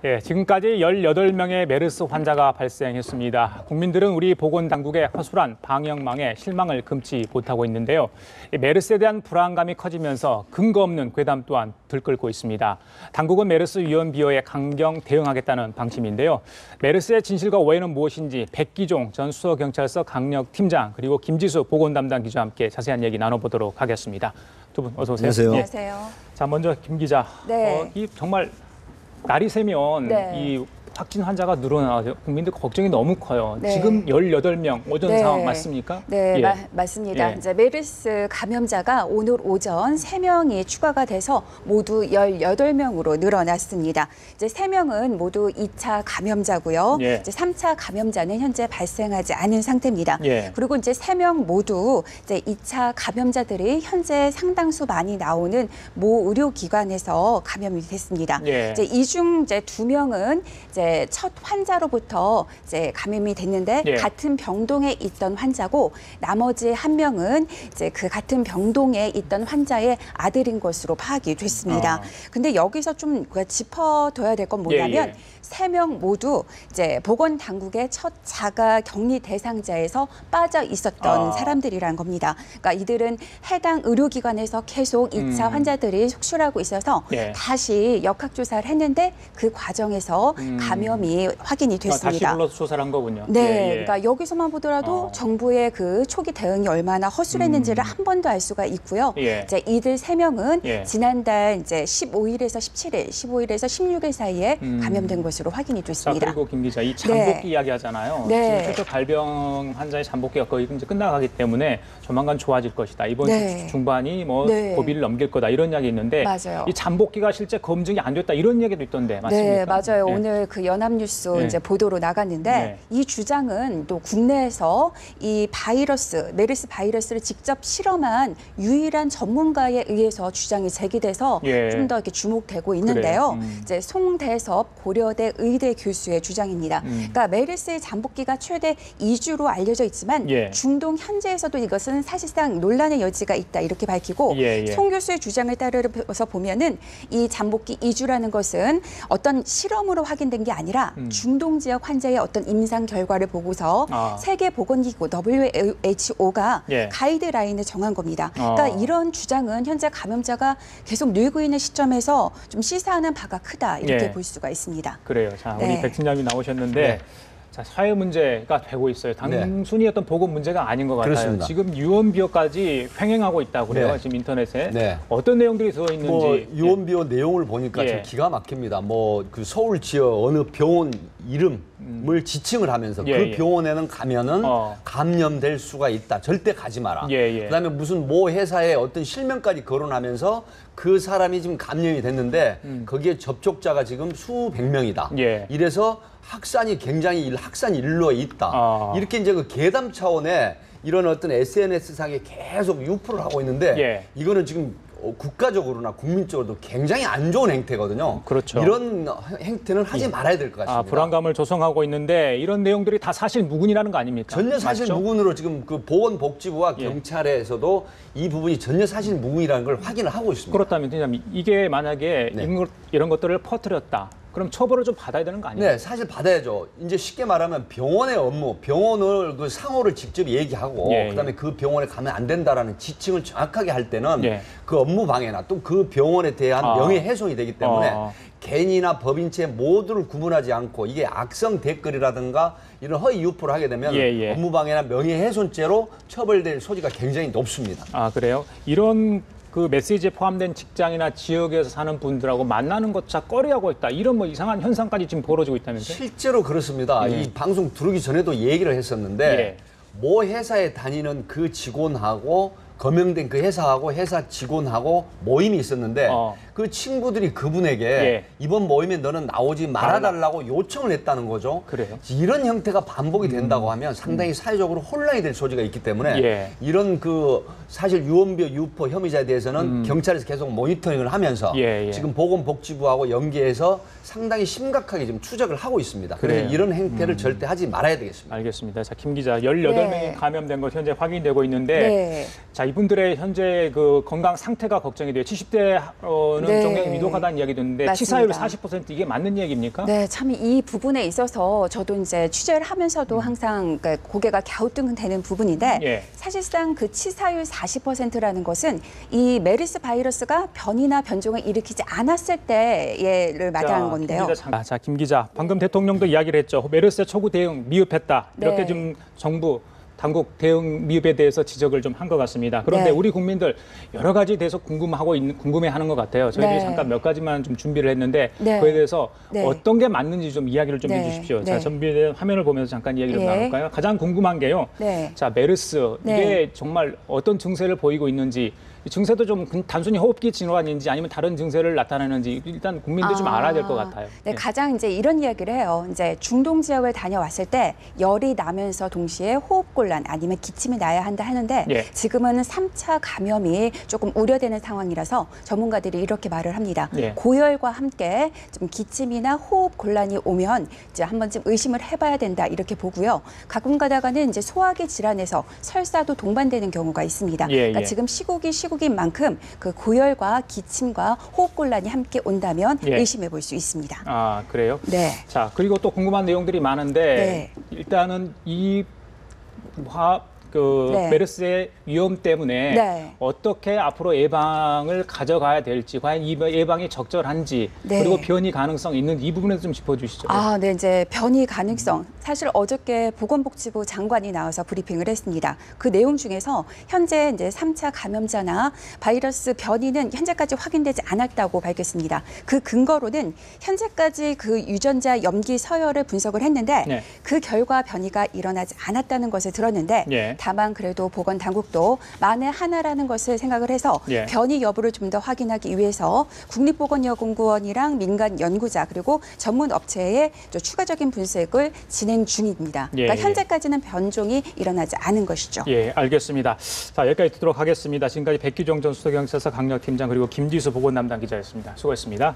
예, 지금까지 18명의 메르스 환자가 발생했습니다. 국민들은 우리 보건당국의 허술한 방역망에 실망을 금치 못하고 있는데요. 메르스에 대한 불안감이 커지면서 근거 없는 괴담 또한 들끓고 있습니다. 당국은 메르스 위험 비어에 강경 대응하겠다는 방침인데요. 메르스의 진실과 오해는 무엇인지 백기종 전 수서경찰서 강력팀장 그리고 김지수 보건담당 기자와 함께 자세한 얘기 나눠보도록 하겠습니다. 두 분 어서 오세요. 안녕하세요. 예. 안녕하세요. 자, 먼저 김 기자. 네. 이 정말 날이 새면 네. 이 확진 환자가 늘어나서 국민들 걱정이 너무 커요. 네. 지금 18명 오전 네. 상황 맞습니까? 네, 예. 맞습니다. 예. 이제 메르스 감염자가 오늘 오전 3명이 추가가 돼서 모두 18명으로 늘어났습니다. 이제 3명은 모두 2차 감염자고요. 예. 이제 3차 감염자는 현재 발생하지 않은 상태입니다. 예. 그리고 이제 3명 모두 이제 2차 감염자들이 현재 상당수 많이 나오는 모 의료기관에서 감염이 됐습니다. 예. 이제 이 중 이제 2명은 이제 첫 환자로부터 이제 감염이 됐는데 예. 같은 병동에 있던 환자고 나머지 1명은 이제 그 같은 병동에 있던 환자의 아들인 것으로 파악이 됐습니다. 근데 여기서 좀 짚어둬야 될 건 뭐냐면 예. 3명 모두 이제 보건당국의 첫 자가 격리 대상자에서 빠져 있었던 사람들이란 겁니다. 그러니까 이들은 해당 의료기관에서 계속 2차 환자들이 속출하고 있어서 예. 다시 역학조사를 했는데 그 과정에서 감염이 확인이 됐습니다. 다시 불러서 조사를 한 거군요. 네, 예, 예. 그러니까 여기서만 보더라도 정부의 그 초기 대응이 얼마나 허술했는지를 한 번 더 알 수가 있고요. 예. 이제 이들 3명은 예. 지난달 이제 15일에서 17일, 15일에서 16일 사이에 감염된 것으로 확인이 자, 됐습니다. 그리고 김 기자, 이 잠복기 이야기 하잖아요. 네. 지금 최초 발병 환자의 잠복기가 거의 이제 끝나가기 때문에 조만간 좋아질 것이다. 이번 네. 주 중반이 뭐 네. 고비를 넘길 거다. 이런 이야기 있는데 맞아요. 이 잠복기가 실제 검증이 안 됐다. 이런 이야기도 있던데 맞습니까? 네, 맞아요. 예. 오늘 그 연합뉴스 네. 이제 보도로 나갔는데 네. 이 주장은 또 국내에서 이 바이러스, 메르스 바이러스를 직접 실험한 유일한 전문가에 의해서 주장이 제기돼서 예. 좀 더 이렇게 주목되고 있는데요. 그래요? 이제 송대섭 고려대 의대 교수의 주장입니다. 그러니까 메르스의 잠복기가 최대 2주로 알려져 있지만 예. 중동 현지에서도 이것은 사실상 논란의 여지가 있다 이렇게 밝히고 예, 예. 송 교수의 주장을 따르서 보면은 이 잠복기 2주라는 것은 어떤 실험으로 확인된 게 아니라 중동 지역 환자의 어떤 임상 결과를 보고서 세계보건기구 WHO가 예. 가이드라인을 정한 겁니다. 그러니까 이런 주장은 현재 감염자가 계속 늘고 있는 시점에서 좀 시사하는 바가 크다 이렇게 예. 볼 수가 있습니다. 그래요. 자, 네. 우리 백 팀장님이 나오셨는데 네. 자, 사회 문제가 되고 있어요. 단순히 어떤 보건 문제가 아닌 것 같아요. 그렇습니다. 지금 유언비어까지 횡행하고 있다고 그래요. 네. 지금 인터넷에. 네. 어떤 내용들이 들어있는지. 뭐 유언비어 내용을 보니까 예. 좀 기가 막힙니다. 뭐 그 서울 지역 어느 병원 이름을 지칭을 하면서 예, 그 예. 병원에는 가면은 어. 감염될 수가 있다. 절대 가지 마라. 예, 예. 그다음에 무슨 모 회사의 어떤 실명까지 거론하면서 그 사람이 지금 감염이 됐는데 거기에 접촉자가 지금 수백 명이다. 예. 이래서 확산이 굉장히 확산 일로에 있다. 이렇게 이제 그 계담 차원의 이런 어떤 SNS상에 계속 유포를 하고 있는데 예. 이거는 지금 국가적으로나 국민적으로도 굉장히 안 좋은 행태거든요. 그렇죠. 이런 행태는 하지 말아야 될 것 같습니다. 불안감을 조성하고 있는데 이런 내용들이 다 사실 무근이라는 거 아닙니까? 전혀 사실 맞죠? 무근으로 지금 그 보건복지부와 예. 경찰에서도 이 부분이 전혀 사실 무근이라는 걸 확인을 하고 있습니다. 그렇다면 팀장님, 이게 만약에 네. 이런 것들을 퍼뜨렸다. 그럼 처벌을 좀 받아야 되는 거 아니에요? 네, 사실 받아야죠. 이제 쉽게 말하면 병원의 업무, 병원을 그 상호를 직접 얘기하고 예, 그다음에 그 병원에 가면 안 된다라는 지침을 정확하게 할 때는 예. 그 업무 방해나 또 그 병원에 대한 명예훼손이 되기 때문에 개인이나 법인체 모두를 구분하지 않고 이게 악성 댓글이라든가 이런 허위 유포를 하게 되면 예, 예. 업무 방해나 명예훼손죄로 처벌될 소지가 굉장히 높습니다. 아, 그래요? 이런 그 메시지에 포함된 직장이나 지역에서 사는 분들하고 만나는 것조차 꺼려하고 있다. 이런 뭐 이상한 현상까지 지금 벌어지고 있다면서요? 실제로 그렇습니다. 이 방송 들어오기 전에도 얘기를 했었는데 예. 모 회사에 다니는 그 직원하고 거명된 그 회사하고 회사 직원하고 모임이 있었는데 그 친구들이 그분에게 예. 이번 모임에 너는 나오지 말아달라고 요청을 했다는 거죠. 그래요? 이런 형태가 반복이 된다고 하면 상당히 사회적으로 혼란이 될 소지가 있기 때문에 예. 이런 그 사실 유언비어 유포 혐의자에 대해서는 경찰에서 계속 모니터링을 하면서 예, 예. 지금 보건복지부하고 연계해서 상당히 심각하게 지금 추적을 하고 있습니다. 그래서 그래요. 이런 행태를 절대 하지 말아야 되겠습니다. 알겠습니다. 자, 김 기자, 18명이 네. 감염된 것 현재 확인되고 있는데 네. 자, 이 이분들의 현재 그 건강 상태가 걱정이 돼요. 70대는 네. 정말 위독하다는 이야기 듣는데 맞습니다. 치사율 40% 이게 맞는 얘기입니까? 네, 참 이 부분에 있어서 저도 이제 취재를 하면서도 항상 그러니까 고개가 갸우뚱되는 부분인데 예. 사실상 그 치사율 40%라는 것은 이 메르스 바이러스가 변이나 변종을 일으키지 않았을 때를 말하는 건데요. 김 기자, 방금 대통령도 이야기를 했죠. 메르스 초구 대응 미흡했다. 이렇게 네. 좀 정부 당국 대응 미흡에 대해서 지적을 좀 한 것 같습니다. 그런데 네. 우리 국민들 여러 가지 대해서 궁금해하는 것 같아요. 저희들이 네. 잠깐 몇 가지만 좀 준비를 했는데 네. 그에 대해서 네. 어떤 게 맞는지 좀 이야기를 좀 네. 해주십시오. 네. 자, 준비된 화면을 보면서 잠깐 이야기를 예. 나눌까요? 가장 궁금한 게요. 네. 자, 메르스 네. 이게 정말 어떤 증세를 보이고 있는지. 이 증세도 좀 단순히 호흡기 질환인지 아니면 다른 증세를 나타내는지 일단 국민들이 좀 알아야 될 것 같아요. 네, 예. 가장 이제 이런 이야기를 해요. 이제 중동 지역을 다녀왔을 때 열이 나면서 동시에 호흡곤란 아니면 기침이 나야 한다 하는데 예. 지금은 3차 감염이 조금 우려되는 상황이라서 전문가들이 이렇게 말을 합니다. 예. 고열과 함께 좀 기침이나 호흡곤란이 오면 이제 한 번쯤 의심을 해봐야 된다 이렇게 보고요. 가끔 가다가는 이제 소화기 질환에서 설사도 동반되는 경우가 있습니다. 예, 그러니까 예. 지금 시국인 만큼 그 고열과 기침과 호흡곤란이 함께 온다면 예. 의심해 볼 수 있습니다. 아, 그래요? 네. 자, 그리고 또 궁금한 내용들이 많은데 일단은 이 네. 메르스의 위험 때문에 네. 어떻게 앞으로 예방을 가져가야 될지, 과연 이 예방이 적절한지, 네. 그리고 변이 가능성 있는 이 부분에서 좀 짚어주시죠. 네, 이제 변이 가능성. 사실 어저께 보건복지부 장관이 나와서 브리핑을 했습니다. 그 내용 중에서 현재 이제 3차 감염자나 바이러스 변이는 현재까지 확인되지 않았다고 밝혔습니다. 그 근거로는 현재까지 그 유전자 염기 서열을 분석을 했는데 네. 그 결과 변이가 일어나지 않았다는 것을 들었는데 예. 다만 그래도 보건당국도 만에 하나라는 것을 생각을 해서 예. 변이 여부를 좀 더 확인하기 위해서 국립보건연구원이랑 민간 연구자 그리고 전문 업체의 추가적인 분석을 진행 중입니다. 예, 그러니까 예. 현재까지는 변종이 일어나지 않은 것이죠. 예, 알겠습니다. 자, 여기까지 듣도록 하겠습니다. 지금까지 백기종 전 수도경찰서 강력팀장 그리고 김지수 보건담당 기자였습니다. 수고했습니다.